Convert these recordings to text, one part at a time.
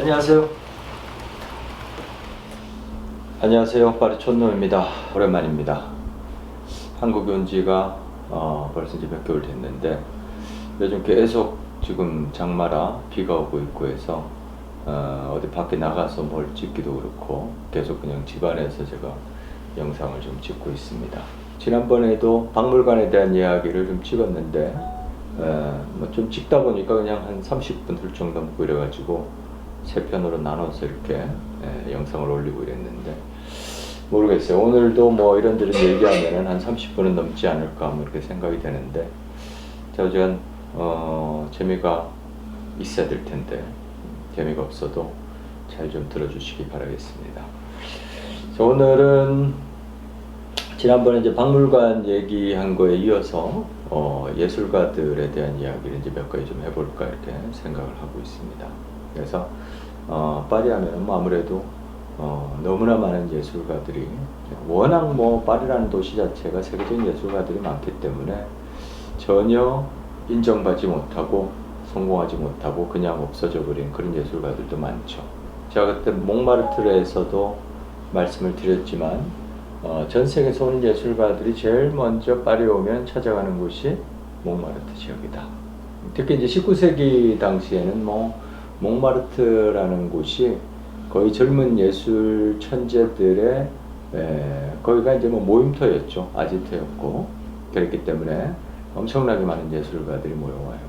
안녕하세요. 안녕하세요. 파리 촌놈입니다. 오랜만입니다. 한국에 온 지가 벌써 이제 몇 개월 됐는데 요즘 계속 지금 장마라 비가 오고 있고 해서 어디 밖에 나가서 뭘 찍기도 그렇고 계속 그냥 집안에서 제가 영상을 좀 찍고 있습니다. 지난번에도 박물관에 대한 이야기를 좀 찍었는데 뭐 좀 찍다 보니까 그냥 한 30분 훌쩍 넘고 이래가지고 세 편으로 나눠서 이렇게 영상을 올리고 이랬는데 모르겠어요. 오늘도 뭐 이런저런 얘기하면은 한 30분은 넘지 않을까 뭐 이렇게 생각이 되는데 어쨌든 재미가 있어야 될 텐데 재미가 없어도 잘 좀 들어주시기 바라겠습니다. 오늘은 지난번에 이제 박물관 얘기한 거에 이어서 예술가들에 대한 이야기를 이제 몇 가지 좀 해볼까 이렇게 생각을 하고 있습니다. 그래서 파리 하면은 뭐 아무래도 너무나 많은 예술가들이 워낙 뭐 파리라는 도시 자체가 세계적인 예술가들이 많기 때문에 전혀 인정받지 못하고 성공하지 못하고 그냥 없어져 버린 그런 예술가들도 많죠. 제가 그때 몽마르트르에서도 말씀을 드렸지만 전 세계에서 오는 예술가들이 제일 먼저 파리에 오면 찾아가는 곳이 몽마르트 지역이다. 특히 이제 19세기 당시에는 뭐 몽마르트라는 곳이 거의 젊은 예술 천재들의 거기가 이제 뭐 모임터였죠. 아지트였고 그랬기 때문에 엄청나게 많은 예술가들이 모여와요.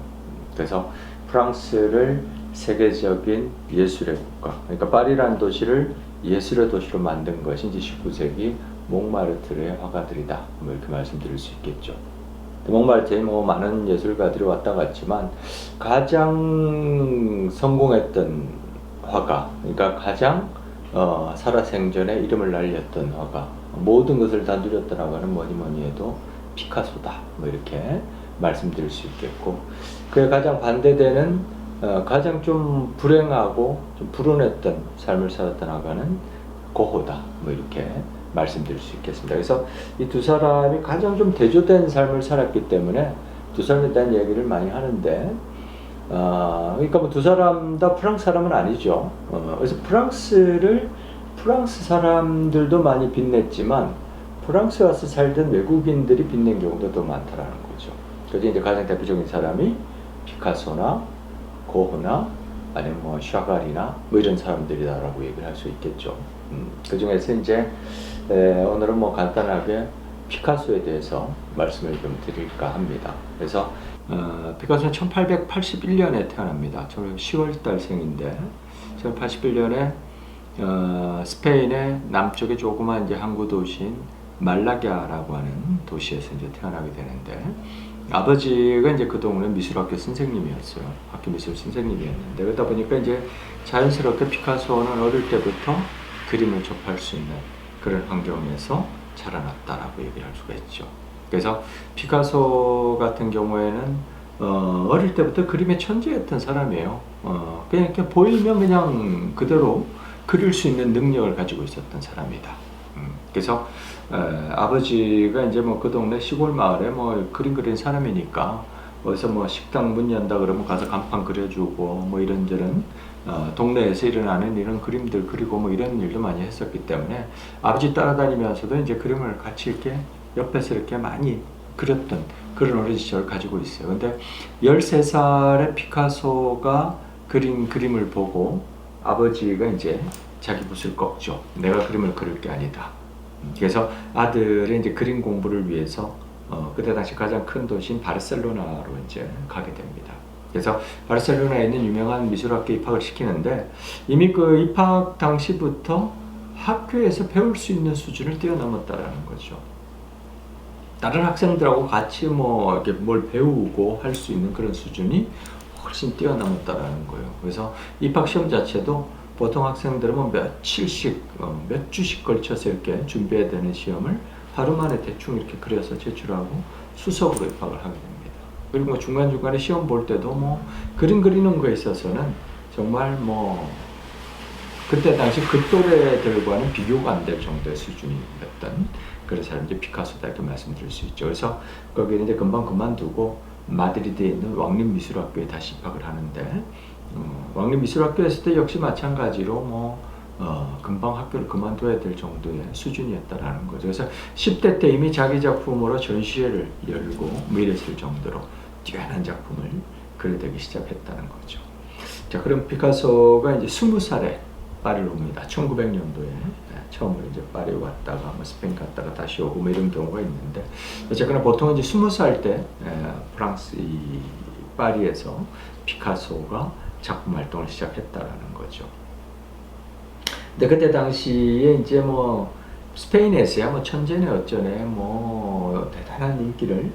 그래서 프랑스를 세계적인 예술의 국가, 그러니까 파리라는 도시를 예술의 도시로 만든 것이 이제 19세기 몽마르트르의 화가들이다. 뭐 이렇게 말씀드릴 수 있겠죠. 몽마르트에 뭐 많은 예술가들이 왔다 갔지만 가장 성공했던 화가, 그러니까 가장 살아생전에 이름을 날렸던 화가, 모든 것을 다 누렸던 화가는 뭐니 해도 피카소다. 뭐 이렇게 말씀드릴 수 있겠고, 그에 가장 반대되는 가장 좀 불행하고 좀 불운했던 삶을 살았던 화가는 고호다. 뭐 이렇게 말씀드릴 수 있겠습니다. 그래서 이 두 사람이 가장 좀 대조된 삶을 살았기 때문에 두 사람에 대한 얘기를 많이 하는데, 그러니까 뭐 두 사람 다 프랑스 사람은 아니죠. 그래서 프랑스 사람들도 많이 빛냈지만 프랑스에 와서 살던 외국인들이 빛낸 경우도 더 많다라는 거죠. 그래서 이제 가장 대표적인 사람이 피카소나 고흐나 아니면 뭐 샤갈이나 뭐 이런 사람들이다라고 얘기를 할 수 있겠죠. 그 중에서 이제 오늘은 뭐 간단하게 피카소에 대해서 말씀을 좀 드릴까 합니다. 그래서 피카소는 1881년에 태어납니다. 저는 10월달 생인데 1881년에 스페인의 남쪽의 조그만 이제 항구 도시인 말라갸라고 하는 도시에서 이제 태어나게 되는데, 아버지가 이제 그 동네 미술학교 선생님이었어요. 학교 미술 선생님이었는데, 그러다 보니까 이제 자연스럽게 피카소는 어릴 때부터 그림을 접할 수 있는 그런 환경에서 자라났다라고 얘기를 할 수가 있죠. 그래서 피카소 같은 경우에는 어릴 때부터 그림의 천재였던 사람이에요. 그냥 이렇게 보이면 그냥 그대로 그릴 수 있는 능력을 가지고 있었던 사람이다. 그래서 아버지가 이제 뭐 그 동네 시골 마을에 뭐 그림 그리는 사람이니까 어디서 뭐 식당 문 연다 그러면 가서 간판 그려주고 뭐 이런저런 동네에서 일어나는 이런 그림들 그리고 뭐 이런 일도 많이 했었기 때문에 아버지 따라다니면서도 이제 그림을 같이 이렇게 옆에서 이렇게 많이 그렸던 그런 어린 시절을 가지고 있어요. 근데 13살의 피카소가 그린 그림을 보고 아버지가 이제 자기 붓을 꺾죠. 내가 그림을 그릴 게 아니다. 그래서 아들의 이제 그림 공부를 위해서 그때 당시 가장 큰 도시인 바르셀로나로 이제 가게 됩니다. 그래서 바르셀로나에 있는 유명한 미술학교에 입학을 시키는데 이미 그 입학 당시부터 학교에서 배울 수 있는 수준을 뛰어넘었다라는 거죠. 다른 학생들하고 같이 뭐 이렇게 뭘 배우고 할 수 있는 그런 수준이 훨씬 뛰어넘었다라는 거예요. 그래서 입학 시험 자체도 보통 학생들은 뭐 며칠씩, 몇 주씩 걸쳐서 이렇게 준비해야 되는 시험을 하루 만에 대충 이렇게 그려서 제출하고 수석으로 입학을 하게 됩니다. 그리고 뭐 중간중간에 시험 볼 때도 뭐 그림 그리는 거에 있어서는 정말 뭐 그때 당시 그 또래들과는 비교가 안 될 정도의 수준이었던 그런 사람이 이제 피카소다 이렇게 말씀드릴 수 있죠. 그래서 거기에 이제 금방 그만두고 마드리드에 있는 왕립미술학교에 다시 입학을 하는데 왕립 미술학교였을 때 역시 마찬가지로 금방 학교를 그만둬야 될 정도의 수준이었다라는 거죠. 그래서 10대 때 이미 자기 작품으로 전시회를 열고 이랬을 정도로 뛰어난 작품을 그려내기 시작했다는 거죠. 자, 그럼 피카소가 이제 20살에 파리를 옵니다. 1900년도에 처음으로 이제 파리 왔다가 스페인 갔다가 다시 오고 이런 경우가 있는데, 어쨌거나 보통은 이제 20살 때 프랑스 이 파리에서 피카소가 작품 활동을 시작했다라는 거죠. 근데 그때 당시에 이제 스페인에서야 천재네 어쩌네 대단한 인기를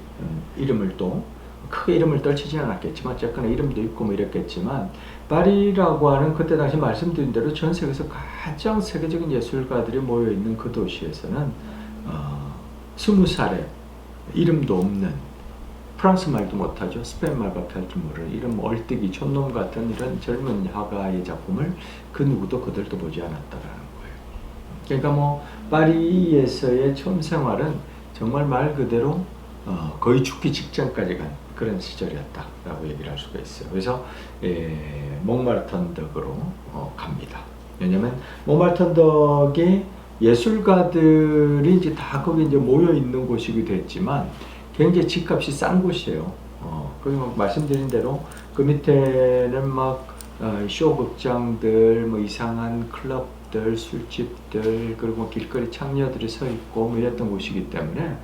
이름을 또 크게 이름을 떨치지는 않았겠지만 어쨌거나 이름도 있고 이랬겠지만, 파리라고 하는 그때 당시 말씀드린 대로 전 세계에서 가장 세계적인 예술가들이 모여 있는 그 도시에서는 20살에 이름도 없는, 프랑스 말도 못하죠. 스페인 말밖에 할 줄 모르는 이런 얼뜨기 촌놈 같은 이런 젊은 화가의 작품을 그 누구도 그들도 보지 않았다라는 거예요. 그러니까 파리에서의 처음 생활은 정말 말 그대로 거의 죽기 직전까지 간 그런 시절이었다라고 얘기를 할 수가 있어요. 그래서 몽말트언덕으로 갑니다. 왜냐면 몽말트언덕이 예술가들이 이제 다 거기 이제 모여 있는 곳이기도 했지만 굉장히 집값이 싼 곳이에요. 그리고 말씀드린 대로 그 밑에는 쇼극장들, 이상한 클럽들, 술집들, 그리고 길거리 창녀들이 서 있고 이랬던 곳이기 때문에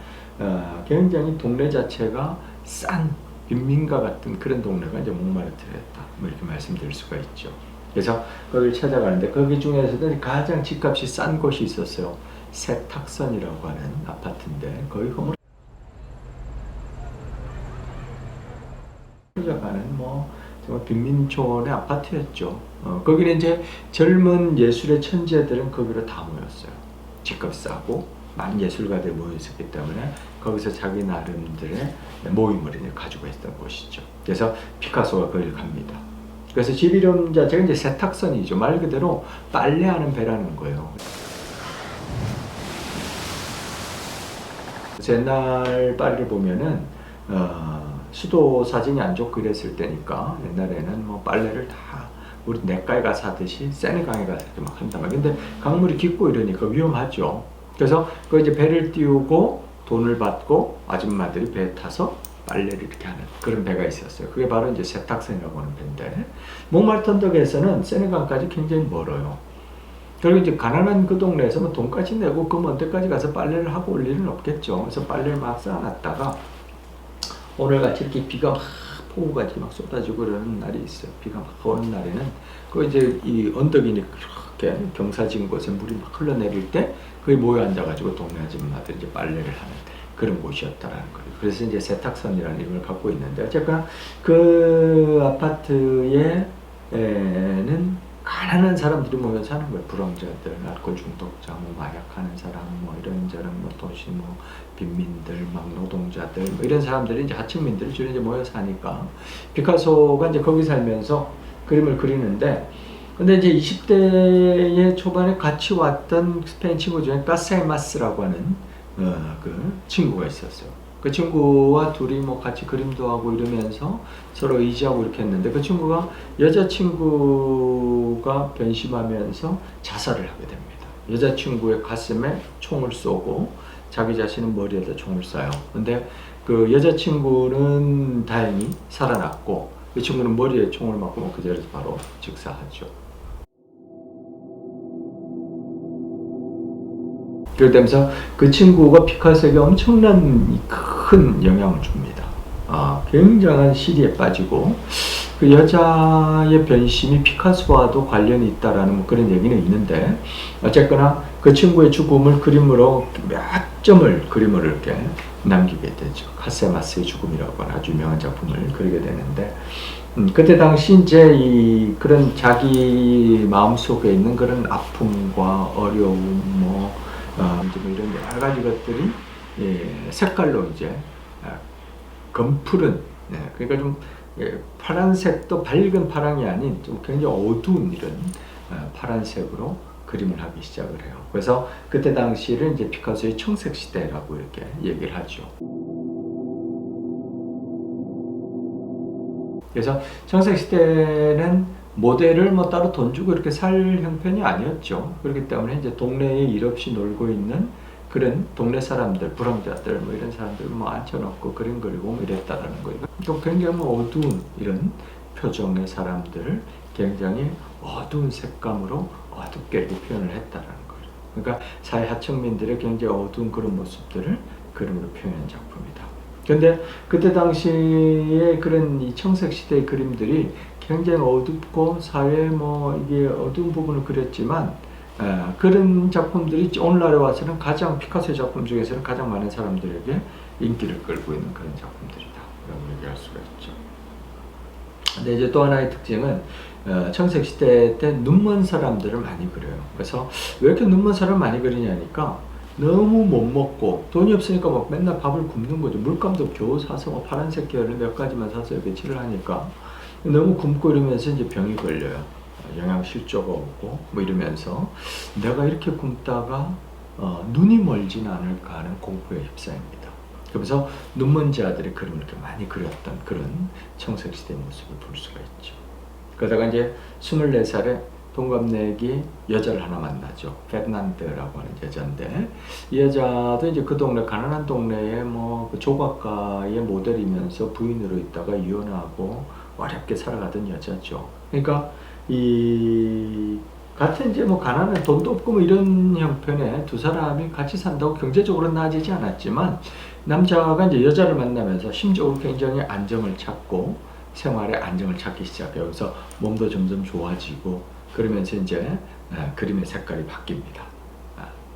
굉장히 동네 자체가 싼 빈민가 같은 그런 동네가 이제 몽마르트르였다. 이렇게 말씀드릴 수가 있죠. 그래서 거기를 찾아가는데 거기 중에서도 가장 집값이 싼 곳이 있었어요. 세탁선이라고 하는 아파트인데 거기 건물 가는 정말 빈민촌의 아파트였죠. 거기는 이제 젊은 예술의 천재들은 거기로 다 모였어요. 집값 싸고 많은 예술가들이 모여 있었기 때문에 거기서 자기 나름들의 모임을 이제 가지고 있었던 곳이죠. 그래서 피카소가 거기를 갑니다. 그래서 집 이름 자체가 이제 세탁선이죠. 말 그대로 빨래하는 배라는 거예요. 옛날 파리를 보면은 수도 사진이 안 좋고 이랬을 때니까 옛날에는 빨래를 다 우리 냇가에 가서 하듯이 세네강에 가서 이렇게 막 한단 말이에요. 근데 강물이 깊고 이러니까 위험하죠. 그래서 그 이제 배를 띄우고 돈을 받고 아줌마들이 배에 타서 빨래를 이렇게 하는 그런 배가 있었어요. 그게 바로 이제 세탁선이라고 하는 배인데, 몽말트언덕에서는 세네강까지 굉장히 멀어요. 그리고 이제 가난한 그 동네에서 돈까지 내고 그 먼 데까지 가서 빨래를 하고 올 일은 없겠죠. 그래서 빨래를 막 쌓아놨다가 오늘같이 이렇게 비가 막 폭우같이 막 쏟아지고 그러는 날이 있어요. 비가 막 오는 날에는 그 이제 이 언덕이니까 이렇게 경사진 곳에 물이 막 흘러내릴 때 거기 모여 앉아가지고 동네 아줌마들 이제 빨래를 하는 그런 곳이었다라는 거예요. 그래서 이제 세탁선이라는 이름을 갖고 있는데, 어쨌거나 그 아파트에는 가난한 사람들이 모여 사는 거예요. 불황자들, 알코올 중독자, 마약하는 사람, 이런저런 도시, 빈민들, 노동자들, 이런 사람들이 이제 하층민들이 주로 이제 모여 사니까 피카소가 이제 거기 살면서 그림을 그리는데, 근데 이제 20대의 초반에 같이 왔던 스페인 친구 중에 까세마스라고 하는 그 친구가 있었어요. 그 친구와 둘이 같이 그림도 하고 이러면서 서로 의지하고 이렇게 했는데, 그 친구가 여자친구가 변심하면서 자살을 하게 됩니다. 여자친구의 가슴에 총을 쏘고 자기 자신은 머리에다 총을 쏴요. 근데 그 여자친구는 다행히 살아났고 그 친구는 머리에 총을 맞고 그 자리에서 바로 즉사하죠. 그러면서 그 친구가 피카소에게 엄청난 큰 영향을 줍니다. 굉장한 시리에 빠지고 그 여자의 변심이 피카소와도 관련이 있다라는 그런 얘기는 있는데, 어쨌거나 그 친구의 죽음을 그림으로 몇 점을 그림으로 이렇게 남기게 되죠. 카세마스의 죽음이라고 하는 아주 유명한 작품을 그리게 되는데, 그때 당시 이제 그런 자기 마음속에 있는 그런 아픔과 어려움, 이런 여러 가지 것들이 색깔로 이제 검푸른, 그러니까 좀 파란색도 밝은 파랑이 아닌 좀 굉장히 어두운 이런 파란색으로 그림을 하기 시작을 해요. 그래서 그때 당시를 이제 피카소의 청색 시대라고 이렇게 얘기를 하죠. 그래서 청색 시대는 모델을 뭐 따로 돈 주고 이렇게 살 형편이 아니었죠. 그렇기 때문에 이제 동네에 일 없이 놀고 있는 그런 동네 사람들, 불황자들 뭐 이런 사람들 뭐 앉혀놓고 그림 그리고 뭐 이랬다라는 거예요. 또 굉장히 뭐 어두운 이런 표정의 사람들을 굉장히 어두운 색감으로 어둡게 이렇게 표현을 했다라는 거예요. 그러니까 사회 하층민들의 굉장히 어두운 그런 모습들을 그림으로 표현한 작품이다. 근데 그때 당시에 그런 이 청색 시대의 그림들이 굉장히 어둡고 사회 뭐 이게 어두운 부분을 그렸지만 그런 작품들이 오늘날에 와서는 가장 피카소의 작품 중에서는 가장 많은 사람들에게 인기를 끌고 있는 그런 작품들이다 라고 얘기할 수가 있죠. 근데 이제 또 하나의 특징은 청색 시대 때 눈먼 사람들을 많이 그려요. 그래서 왜 이렇게 눈먼 사람을 많이 그리냐니까 너무 못 먹고 돈이 없으니까 막 맨날 밥을 굶는 거죠. 물감도 겨우 사서 뭐 파란색 계열을 몇 가지만 사서 며칠을 하니까 너무 굶고 이러면서 이제 병이 걸려요. 영양실조가 오고 뭐 이러면서 내가 이렇게 굶다가 눈이 멀지는 않을까 하는 공포에 휩싸입니다. 그래서 눈먼 자들의 그림을 이렇게 많이 그렸던 그런 청색시대의 모습을 볼 수가 있죠. 그러다가 이제 24살에 동갑내기 여자를 하나 만나죠. 페르난드라고 하는 여자인데 이 여자도 이제 그 동네 가난한 동네에 뭐그 조각가의 모델이면서 부인으로 있다가 이혼하고 어렵게 살아가던 여자죠. 그러니까 이 같은 이제 뭐 가난한 돈도 없고 뭐 이런 형편에 두 사람이 같이 산다고 경제적으로 나아지지 않았지만 남자가 이제 여자를 만나면서 심적으로 굉장히 안정을 찾고 생활에 안정을 찾기 시작해요. 그래서 몸도 점점 좋아지고 그러면서 이제 그림의 색깔이 바뀝니다.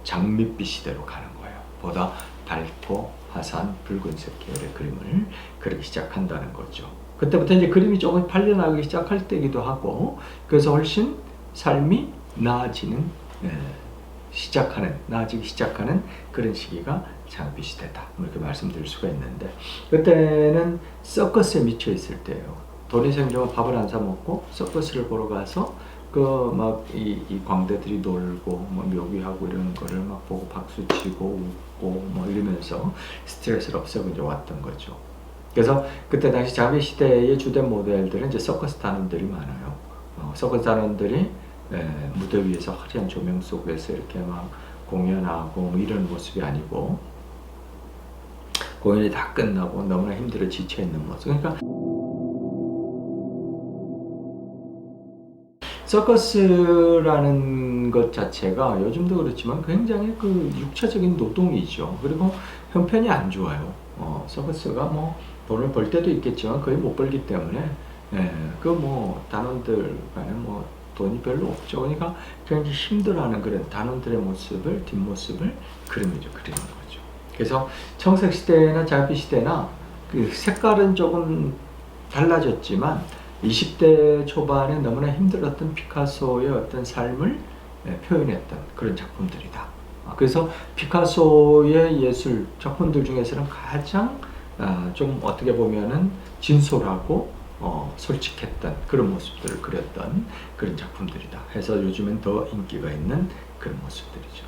장밋빛 시대로 가는 거예요. 보다 밝고 화사한 붉은색 계열의 그림을 그리기 시작한다는 거죠. 그때부터 이제 그림이 조금 팔려나가기 시작할 때이기도 하고 그래서 훨씬 삶이 나아지기 시작하는 그런 시기가 장밋빛 시대다 이렇게 말씀드릴 수가 있는데 그때는 서커스에 미쳐 있을 때예요. 돈이 생기면 밥을 안 사 먹고 서커스를 보러 가서 그 막 이 광대들이 놀고 뭐 묘기하고 이런 거를 막 보고 박수 치고 웃고 뭐 이러면서 스트레스를 없애고 이제 왔던 거죠. 그래서 그때 당시 장밋 시대의 주된 모델들은 이제 서커스 단원들이 많아요. 서커스 단원들이 무대 위에서 화려한 조명 속에서 이렇게 막 공연하고 뭐 이런 모습이 아니고 공연이 다 끝나고 너무나 힘들어 지쳐 있는 모습. 그러니까 서커스라는 것 자체가 요즘도 그렇지만 굉장히 그 육체적인 노동이죠. 그리고 형편이 안 좋아요. 서커스가 뭐 돈을 벌 때도 있겠지만 거의 못 벌기 때문에 그 뭐 단원들 간에 뭐 돈이 별로 없죠. 그러니까 굉장히 힘들어하는 그런 단원들의 모습을 뒷모습을 그리는 거죠. 그래서 청색 시대나 장밋 시대나 그 색깔은 조금 달라졌지만 20대 초반에 너무나 힘들었던 피카소의 어떤 삶을 표현했던 그런 작품들이다. 그래서 피카소의 예술 작품들 중에서는 가장 좀 어떻게 보면은 진솔하고 솔직했던 그런 모습들을 그렸던 그런 작품들이다 해서 요즘엔 더 인기가 있는 그런 모습들이죠.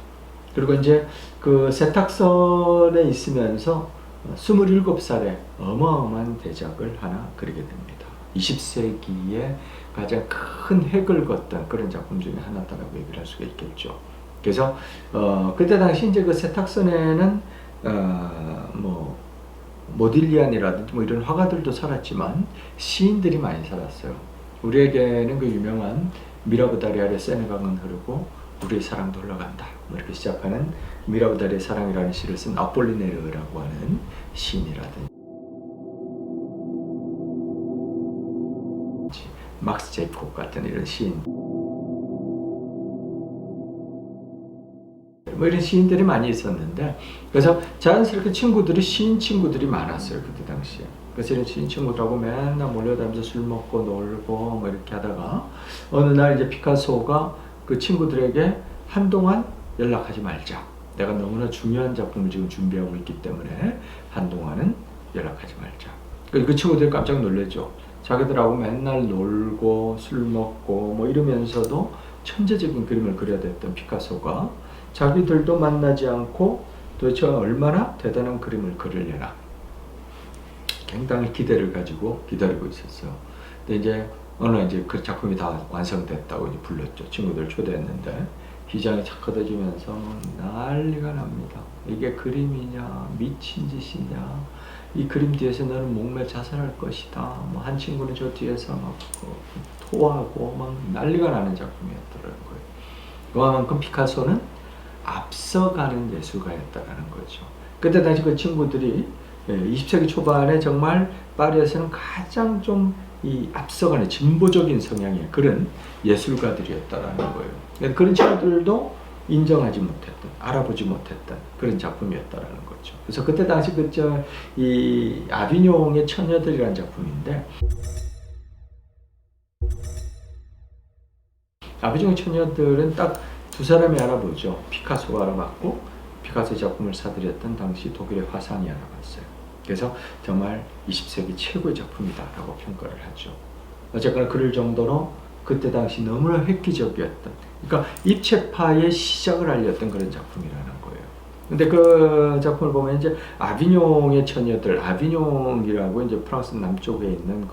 그리고 이제 그 세탁선에 있으면서 27살에 어마어마한 대작을 하나 그리게 됩니다. 20세기에 가장 큰 획을 걷던 그런 작품 중에 하나다라고 얘기를 할 수가 있겠죠. 그래서 그때 당시 이제 그 세탁선에는 뭐 모딜리안이라든지 뭐 이런 화가들도 살았지만 시인들이 많이 살았어요. 우리에게는 그 유명한 미라보다리 아래 세네강은 흐르고 우리의 사랑도 흘러간다 뭐 이렇게 시작하는 미라보다리의 사랑이라는 시를 쓴 아폴리네르라고 하는 시인이라든지 막스 제이콥 같은 이런 시인 뭐 이런 시인들이 많이 있었는데 그래서 자연스럽게 시인 친구들이 많았어요. 그때 당시에. 그래서 이런 시인 친구들하고 맨날 몰려다니면서 술 먹고 놀고 뭐 이렇게 하다가 어느 날 이제 피카소가 그 친구들에게 한동안 연락하지 말자. 내가 너무나 중요한 작품을 지금 준비하고 있기 때문에 한동안은 연락하지 말자. 그 친구들이 깜짝 놀랐죠. 자기들하고 맨날 놀고 술 먹고 뭐 이러면서도 천재적인 그림을 그려야 됐던 피카소가 자기들도 만나지 않고 도대체 얼마나 대단한 그림을 그리려나 굉장히 기대를 가지고 기다리고 있었어요. 근데 이제 어느 날 이제 그 작품이 다 완성됐다고 이제 불렀죠. 친구들 초대했는데 기장이 착 걷어지면서 난리가 납니다. 이게 그림이냐 미친 짓이냐, 이 그림 뒤에서 너는 목매 자살할 것이다. 뭐 한 친구는 저 뒤에서 막 토하고 막 난리가 나는 작품이었더라고요. 그만큼 피카소는 앞서가는 예술가였다라는 거죠. 그때 당시 그 친구들이 20세기 초반에 정말 파리에서는 가장 좀 이 앞서가는 진보적인 성향의 그런 예술가들이었다라는 거예요. 그런 친구들도 인정하지 못했던, 알아보지 못했던 그런 작품이었다라는 거죠. 그래서 그때 당시 이 아비뇽의 처녀들이라는 작품인데, 아비뇽의 처녀들은 딱 두 사람이 알아보죠. 피카소가 알아봤고, 피카소 작품을 사들였던 당시 독일의 화상이 알아봤어요. 그래서 정말 20세기 최고의 작품이다라고 평가를 하죠. 어쨌거나 그럴 정도로 그때 당시 너무나 획기적이었던, 그러니까 입체파의 시작을 알렸던 그런 작품이라는 거예요. 근데 그 작품을 보면 이제 아비뇽의 처녀들, 아비뇽이라고 이제 프랑스 남쪽에 있는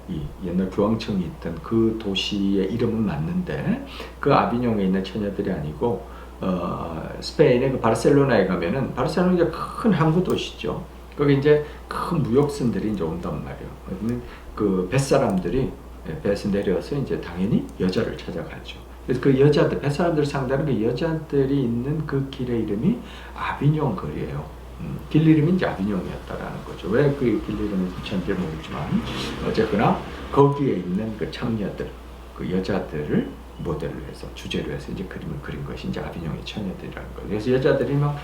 이 옛날 교황청이 있던 그 도시의 이름은 맞는데, 그 아비뇽에 있는 처녀들이 아니고 스페인의 그 바르셀로나에 가면은, 바르셀로나가 큰 항구 도시죠. 거기 이제 큰 무역선들이 이제 온단 말이에요. 그 뱃사람들이 배에서 내려서 이제 당연히 여자를 찾아가죠. 그래서 그 여자들, 뱃사람들을 상대하는 그 여자들이 있는 그 길의 이름이 아비뇽 거리예요. 길 이름이 이제 아비뇽이었다라는 거죠. 왜 그 길 이름인지 잘 모르지만 어쨌거나 거기에 있는 그 창녀들, 그 여자들을 모델로 해서, 주제로 해서 이제 그림을 그린 것이 이제 아비뇽의 처녀들이라는 거예요. 그래서 여자들이 막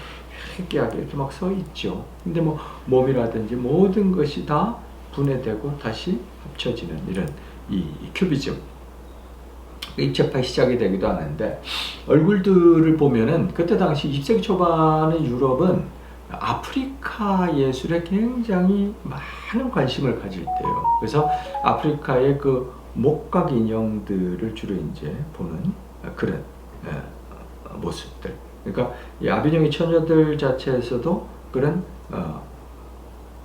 회개하게 이렇게 막 서 있죠. 근데 뭐 몸이라든지 모든 것이 다 분해되고 다시 합쳐지는 이런 이 큐비즘, 입체파의 시작이 되기도 하는데, 얼굴들을 보면은 그때 당시 20세기 초반의 유럽은 아프리카 예술에 굉장히 많은 관심을 가질 때예요. 그래서 아프리카의 그 목각 인형들을 주로 이제 보는 그런 모습들. 그러니까 이 아비뇽의 처녀들 자체에서도 그런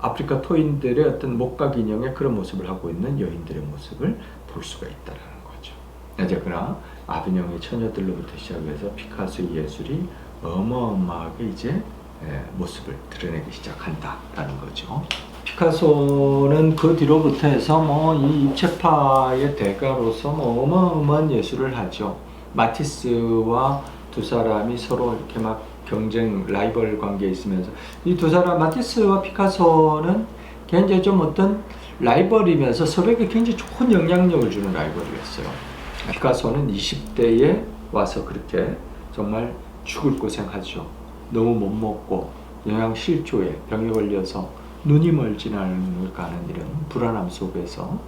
아프리카 토인들의 어떤 목각 인형의 그런 모습을 하고 있는 여인들의 모습을 볼 수가 있다라는 거죠. 어쨌거나 아비뇽의 처녀들로부터 시작해서 피카소의 예술이 어마어마하게 이제 모습을 드러내기 시작한다라는 거죠. 피카소는 그 뒤로부터 해서 뭐 이 입체파의 대가로서 뭐 어마어마한 예술을 하죠. 마티스와 두 사람이 서로 이렇게 막 경쟁, 라이벌 관계에 있으면서, 이 두 사람, 마티스와 피카소는 굉장히 좀 어떤 라이벌이면서 서로에게 굉장히 좋은 영향력을 주는 라이벌이었어요. 피카소는 20대에 와서 그렇게 정말 죽을 고생하죠. 너무 못 먹고 영양실조에 병에 걸려서 눈이 멀지는 가는 이런 불안함 속에서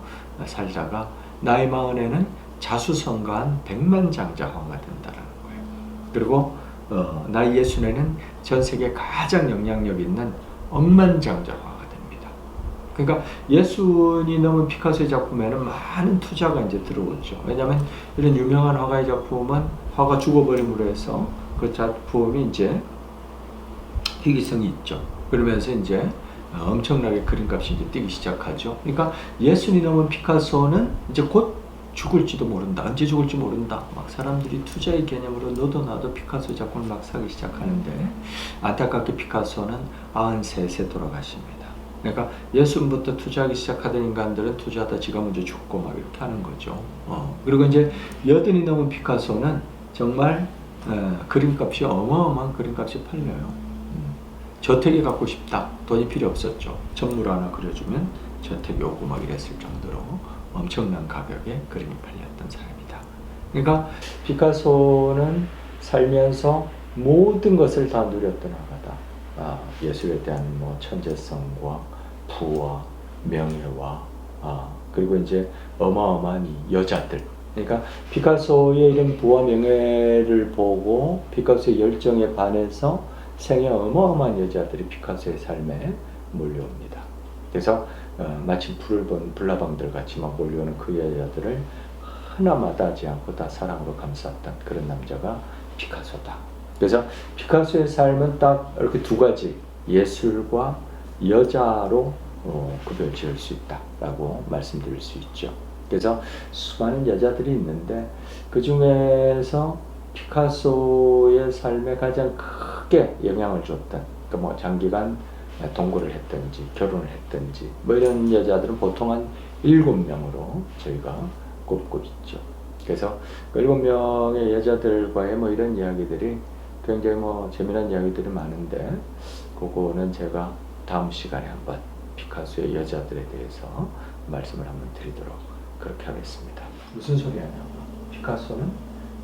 살다가 나이 마흔에는 자수성가한 백만장자화가 된다는 거예요. 그리고 나이 60에는 전 세계 가장 영향력 있는 억만장자화가 됩니다. 그러니까 60이 넘은 피카소의 작품에는 많은 투자가 이제 들어오죠. 왜냐하면 이런 유명한 화가의 작품은 화가 죽어버림으로 해서 그 작품이 이제 희귀성이 있죠. 그러면서 이제 엄청나게 그림값이 이제 뛰기 시작하죠. 그러니까 60이 넘은 피카소는 이제 곧 죽을지도 모른다. 언제 죽을지 모른다. 막 사람들이 투자의 개념으로 너도 나도 피카소 작품을 막 사기 시작하는데, 안타깝게 피카소는 93세 돌아가십니다. 그러니까 60부터 투자하기 시작하던 인간들은 투자하다 지가 먼저 죽고 막 이렇게 하는 거죠. 그리고 이제 80이 넘은 피카소는 정말 그림값이 어마어마한 그림값이 팔려요. 저택이 갖고 싶다. 돈이 필요 없었죠. 건물 하나 그려주면 저택이 오고 막 이랬을 정도로 엄청난 가격에 그림이 팔렸던 사람이다. 그러니까 피카소는 살면서 모든 것을 다 누렸던 화가다. 예술에 대한 뭐 천재성과 부와 명예와 그리고 이제 어마어마한 여자들. 그러니까 피카소의 이런 부와 명예를 보고 피카소의 열정에 반해서 생애 어마어마한 여자들이 피카소의 삶에 몰려옵니다. 그래서 마치 불을 본 불나방들 같이 막 몰려오는 그 여자들을 하나마다 하지 않고 다 사랑으로 감쌌던 그런 남자가 피카소다. 그래서 피카소의 삶은 딱 이렇게 두 가지, 예술과 여자로 구별 지을 수 있다라고 말씀드릴 수 있죠. 그래서 수많은 여자들이 있는데 그 중에서 피카소의 삶에 가장 크게 영향을 줬던, 그러니까 뭐 장기간 동거를 했든지 결혼을 했든지 뭐 이런 여자들은 보통 한 7명으로 저희가 꼽고 있죠. 그래서 그 7명의 여자들과의 뭐 이런 이야기들이 굉장히 뭐 재미난 이야기들이 많은데, 그거는 제가 다음 시간에 한번 피카소의 여자들에 대해서 말씀을 한번 드리도록 그렇게 하겠습니다. 무슨 소리 하냐고. 피카소는,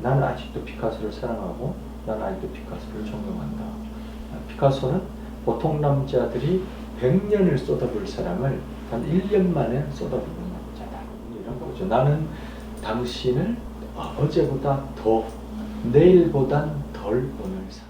나는 아직도 피카소를 사랑하고 나는 아직도 피카소를 존경한다. 피카소는 보통 남자들이 100년을 쏟아부을 사랑을 단 1년 만에 쏟아부는 남자다, 이런 거죠. 나는 당신을 어제보다 더, 내일보단 덜 오늘 사